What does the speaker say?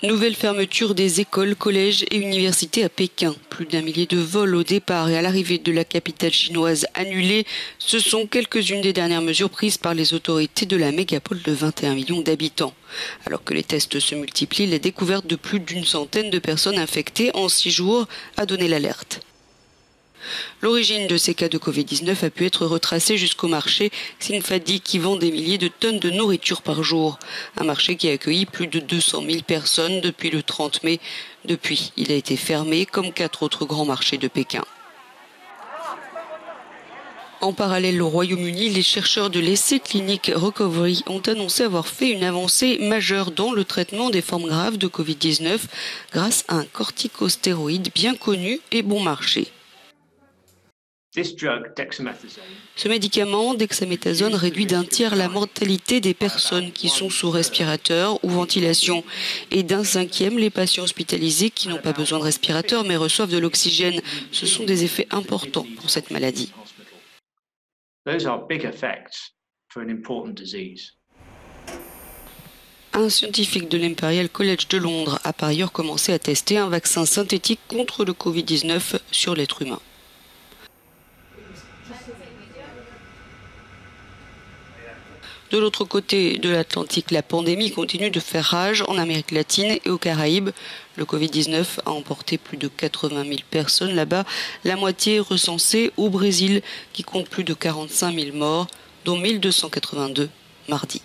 Nouvelle fermeture des écoles, collèges et universités à Pékin. Plus d'un millier de vols au départ et à l'arrivée de la capitale chinoise annulés. Ce sont quelques-unes des dernières mesures prises par les autorités de la mégapole de 21 millions d'habitants. Alors que les tests se multiplient, la découverte de plus d'une centaine de personnes infectées en 6 jours a donné l'alerte. L'origine de ces cas de Covid-19 a pu être retracée jusqu'au marché Xinfadi qui vend des milliers de tonnes de nourriture par jour. Un marché qui a accueilli plus de 200 000 personnes depuis le 30 mai. Depuis, il a été fermé comme 4 autres grands marchés de Pékin. En parallèle au Royaume-Uni, les chercheurs de l'essai clinique Recovery ont annoncé avoir fait une avancée majeure dans le traitement des formes graves de Covid-19 grâce à un corticostéroïde bien connu et bon marché. Ce médicament, dexaméthasone, réduit d'un tiers la mortalité des personnes qui sont sous respirateur ou ventilation et d'un cinquième les patients hospitalisés qui n'ont pas besoin de respirateur mais reçoivent de l'oxygène. Ce sont des effets importants pour cette maladie. Un scientifique de l'Imperial College de Londres a par ailleurs commencé à tester un vaccin synthétique contre le Covid-19 sur l'être humain. De l'autre côté de l'Atlantique, la pandémie continue de faire rage en Amérique latine et aux Caraïbes. Le Covid-19 a emporté plus de 80 000 personnes là-bas, la moitié recensée au Brésil, qui compte plus de 45 000 morts, dont 1282 mardi.